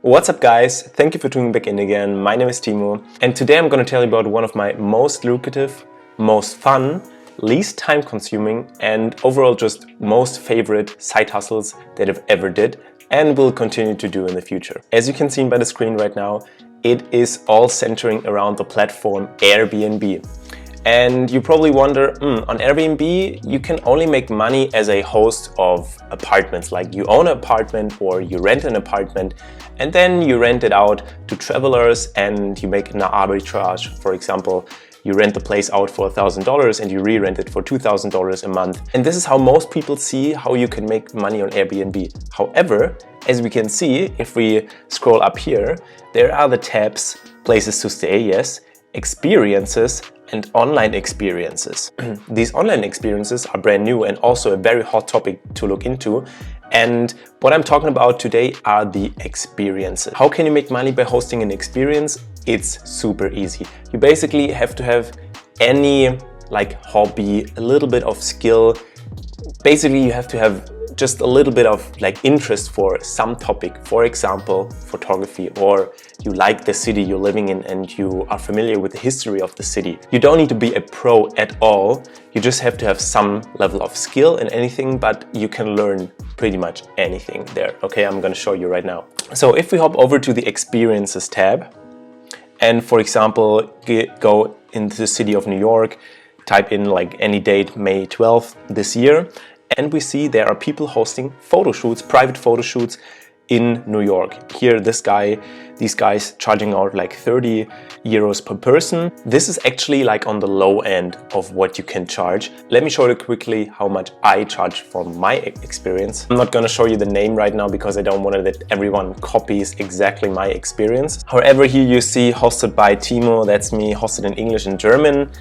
What's up guys, thank you for tuning back in again. My name is Timo and today I'm going to tell you about one of my most lucrative, most fun, least time consuming and overall just most favorite side hustles that I've ever did and will continue to do in the future. As you can see by the screen right now, it is all centering around the platform Airbnb. And you probably wonder, on Airbnb, you can only make money as a host of apartments. Like you own an apartment or you rent an apartment and then you rent it out to travelers and you make an arbitrage. For example, you rent the place out for $1,000 and you re-rent it for $2,000 a month. And this is how most people see how you can make money on Airbnb. However, as we can see, if we scroll up here, there are the tabs, places to stay, yes, experiences, and online experiences. These online experiences are brand new and also a very hot topic to look into. And what I'm talking about today are the experiences. How can you make money by hosting an experience? It's super easy. You basically have to have any hobby, a little bit of skill. Basically, you have to have just a little bit of interest for some topic, for example, photography, or you like the city you're living in and you are familiar with the history of the city. You don't need to be a pro at all. You just have to have some level of skill in anything, but you can learn pretty much anything there. Okay, I'm going to show you right now. So if we hop over to the experiences tab and for example, go into the city of New York, type in any date, May 12th this year, and we see there are people hosting photo shoots, private photo shoots in New York. Here, these guys charging out 30 euros per person. This is actually on the low end of what you can charge. Let me show you quickly how much I charge for my experience. I'm not going to show you the name right now because I don't want that everyone copies exactly my experience. However, here you see hosted by Timo, that's me, hosted in English and German.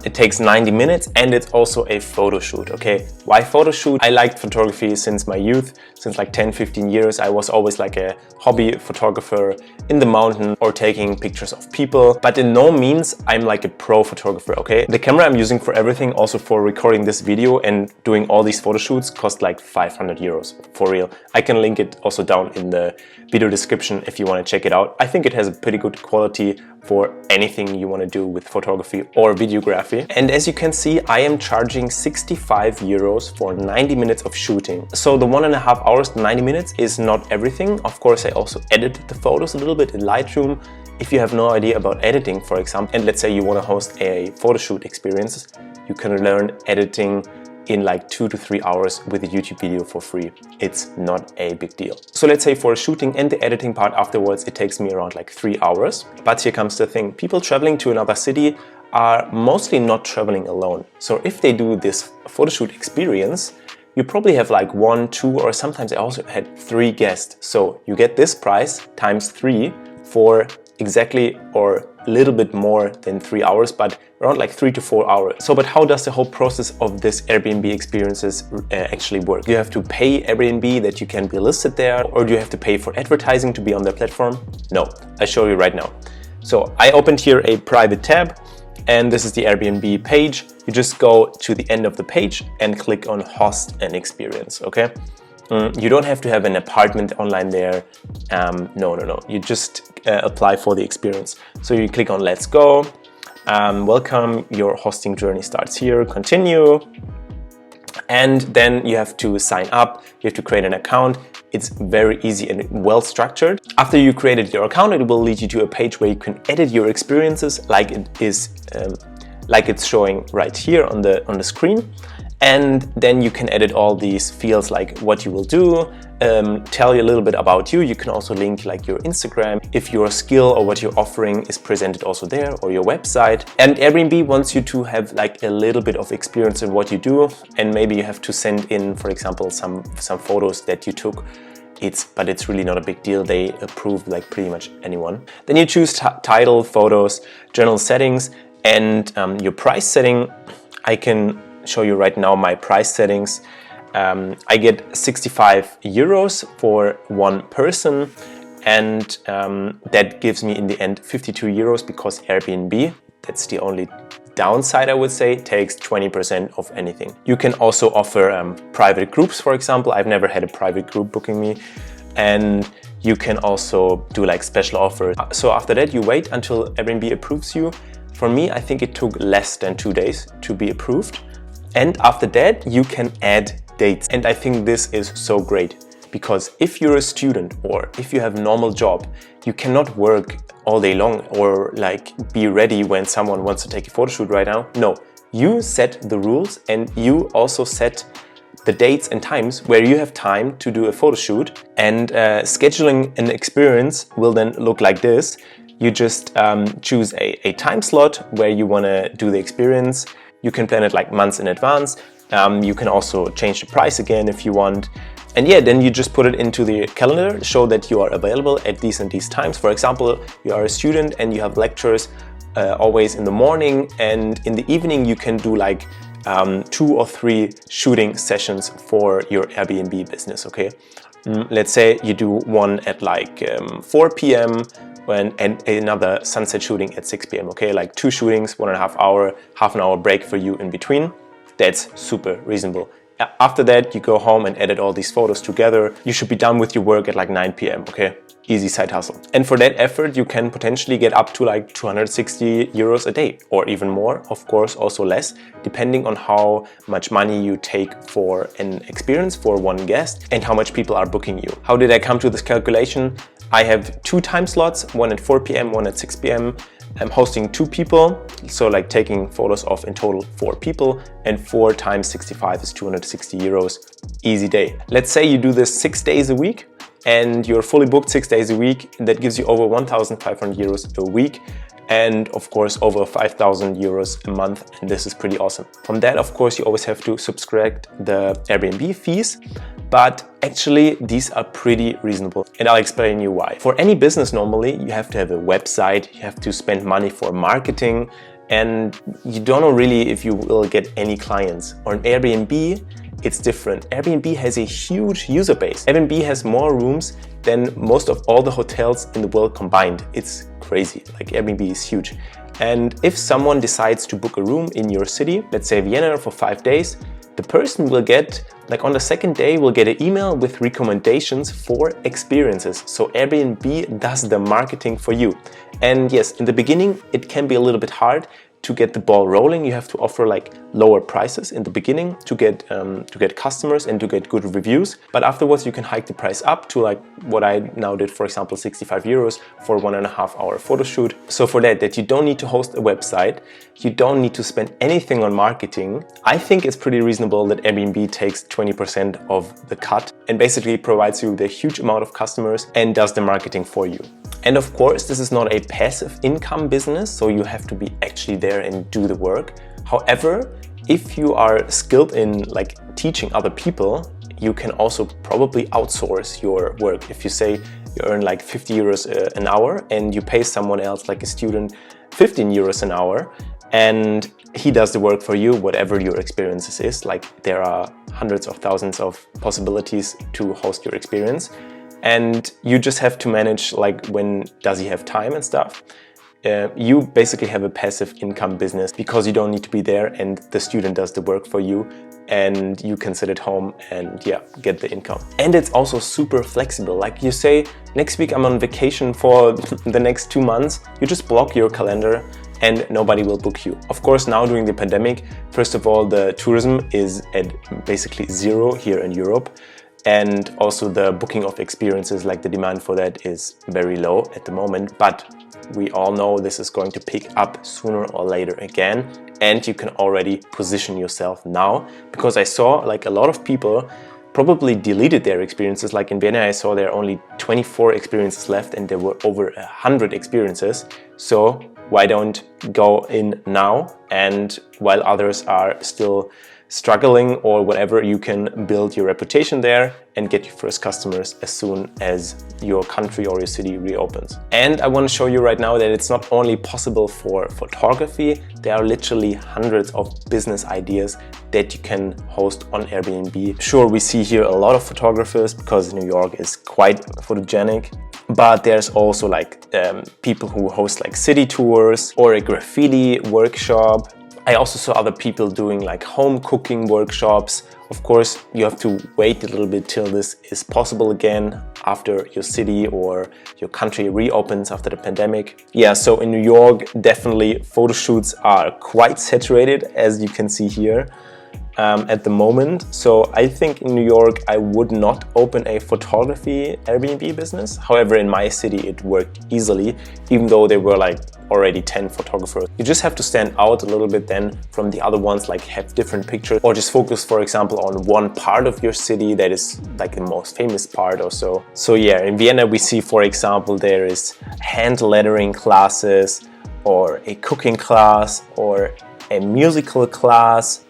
It takes 90 minutes and it's also a photo shoot, okay? Why photo shoot? I liked photography since my youth, since 10-15 years. I was always a hobby photographer in the mountain or taking pictures of people, but in no means I'm a pro photographer, okay? The camera I'm using for everything, also for recording this video and doing all these photo shoots, cost 500 euros, for real. I can link it also down in the video description if you want to check it out. I think it has a pretty good quality for anything you want to do with photography or videography. And as you can see, I am charging 65 euros for 90 minutes of shooting. So the 1.5 hours, 90 minutes is not everything. Of course, I also edit the photos a little bit in Lightroom. If you have no idea about editing, for example, and let's say you want to host a photo shoot experience, you can learn editing in 2 to 3 hours with a YouTube video for free. It's not a big deal. So let's say for shooting and the editing part afterwards, it takes me around 3 hours. But here comes the thing. People traveling to another city are mostly not traveling alone. So if they do this photo shoot experience, you probably have 1, 2, or sometimes I also had 3 guests. So you get this price times 3 for exactly or a little bit more than 3 hours, but around 3 to 4 hours. So, but how does the whole process of this Airbnb experiences actually work? Do you have to pay Airbnb that you can be listed there, or do you have to pay for advertising to be on their platform? No, I show you right now. So I opened here a private tab and this is the Airbnb page. You just go to the end of the page and click on host an experience, okay? You don't have to have an apartment online there. No. You just apply for the experience. So you click on let's go. Welcome, your hosting journey starts here. Continue. And then you have to sign up. You have to create an account. It's very easy and well structured. After you created your account, it will lead you to a page where you can edit your experiences like it's showing right here on the screen. And then you can edit all these fields like what you will do, tell you a little bit about you. You can also link your Instagram if your skill or what you're offering is presented also there, or your website. And Airbnb wants you to have a little bit of experience in what you do, and maybe you have to send in, for example, some photos that you took. But it's really not a big deal. They approve pretty much anyone. Then you choose title, photos, general settings, and your price setting. I can show you right now my price settings. I get 65 euros for one person, and that gives me in the end 52 euros because Airbnb, that's the only downside, I would say, takes 20% of anything. You can also offer private groups, for example. I've never had a private group booking me, and You can also do like special offers. So after that, you wait until Airbnb approves you. For me, I think it took less than 2 days to be approved. And after that, you can add dates. And I think this is so great because if you're a student or if you have a normal job, you cannot work all day long or like be ready when someone wants to take a photo shoot right now. No, you set the rules and you also set the dates and times where you have time to do a photo shoot. And scheduling an experience will then look like this. You just choose a time slot where you want to do the experience. You can plan it like months in advance. You can also change the price again if you want. And yeah, then you just put it into the calendar, show that you are available at these and these times. For example, you are a student and you have lectures always in the morning, and in the evening you can do like 2 or 3 shooting sessions for your Airbnb business, okay? Let's say you do one at like 4 p.m. and another sunset shooting at 6 p.m, okay? Like 2 shootings, 1.5 hour, half an hour break for you in between. That's super reasonable. After that, you go home and edit all these photos together. You should be done with your work at like 9 p.m, okay? Easy side hustle. And for that effort, you can potentially get up to like 260 euros a day or even more, of course, also less, depending on how much money you take for an experience for one guest and how much people are booking you. How did I come to this calculation? I have 2 time slots, one at 4 p.m, one at 6 p.m. I'm hosting 2 people, so like taking photos of in total 4 people, and 4 times 65 is 260 euros. Easy day. Let's say you do this 6 days a week and you're fully booked 6 days a week. That gives you over 1,500 euros a week and of course over 5,000 euros a month, and this is pretty awesome. From that, of course, you always have to subtract the Airbnb fees, but actually these are pretty reasonable and I'll explain you why. For any business normally you have to have a website, you have to spend money for marketing, and you don't know really if you will get any clients. On Airbnb, it's different. Airbnb has a huge user base. Airbnb has more rooms than most of all the hotels in the world combined. It's crazy, like Airbnb is huge. And if someone decides to book a room in your city, let's say Vienna for 5 days, the person will get, like on the 2nd day, will get an email with recommendations for experiences. So Airbnb does the marketing for you. And yes, in the beginning, it can be a little bit hard to get the ball rolling. You have to offer like lower prices in the beginning to get customers and to get good reviews. But afterwards, you can hike the price up to like what I now did, for example, 65 euros for 1.5 hour photo shoot. So for that you don't need to host a website, you don't need to spend anything on marketing. I think it's pretty reasonable that Airbnb takes 20% of the cut and basically provides you with a huge amount of customers and does the marketing for you. And of course, this is not a passive income business, so you have to be actually there and do the work. However, if you are skilled in like teaching other people, you can also probably outsource your work. If you say you earn like 50 euros an hour and you pay someone else, like a student, 15 euros an hour, and he does the work for you, whatever your experiences is. Like there are hundreds of thousands of possibilities to host your experience. And you just have to manage like when does he have time and stuff. You basically have a passive income business because you don't need to be there and the student does the work for you and you can sit at home and yeah, get the income. And it's also super flexible. Like you say, next week I'm on vacation for the next 2 months, you just block your calendar and nobody will book you. Of course, now during the pandemic, first of all, the tourism is at basically 0 here in Europe. And also the booking of experiences, like the demand for that is very low at the moment, but we all know this is going to pick up sooner or later again. And you can already position yourself now, because I saw like a lot of people probably deleted their experiences. Like in Vienna, I saw there are only 24 experiences left and there were over 100 experiences. So why don't go in now, and while others are still struggling or whatever, you can build your reputation there and get your first customers as soon as your country or your city reopens. And I want to show you right now that it's not only possible for photography, there are literally hundreds of business ideas that you can host on Airbnb. Sure, we see here a lot of photographers because New York is quite photogenic, but there's also like people who host like city tours or a graffiti workshop. I also saw other people doing like home cooking workshops. Of course, you have to wait a little bit till this is possible again after your city or your country reopens after the pandemic. Yeah, so in New York, definitely photo shoots are quite saturated, as you can see here. At the moment. So I think in New York I would not open a photography Airbnb business. However, in my city it worked easily, even though there were like already 10 photographers. You just have to stand out a little bit then from the other ones, like have different pictures, or just focus, for example, on one part of your city that is like the most famous part or so. So yeah, in Vienna we see, for example, there is hand lettering classes or a cooking class or a musical class,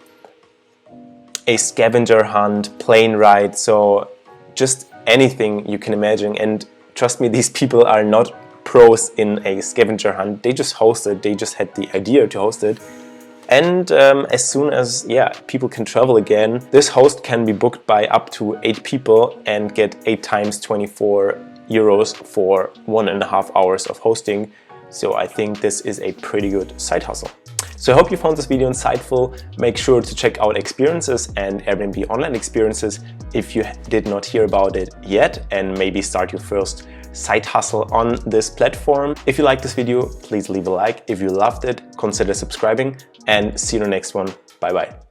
a scavenger hunt, plane ride, so just anything you can imagine. And trust me, these people are not pros in a scavenger hunt. They just host it, they just had the idea to host it. And as soon as people can travel again, this host can be booked by up to 8 people and get 8 times 24 euros for 1.5 hours of hosting. So I think this is a pretty good side hustle. So I hope you found this video insightful. Make sure to check out Experiences and Airbnb Online Experiences if you did not hear about it yet, and maybe start your first side hustle on this platform. If you like this video, please leave a like. If you loved it, consider subscribing, and see you in the next one. Bye bye.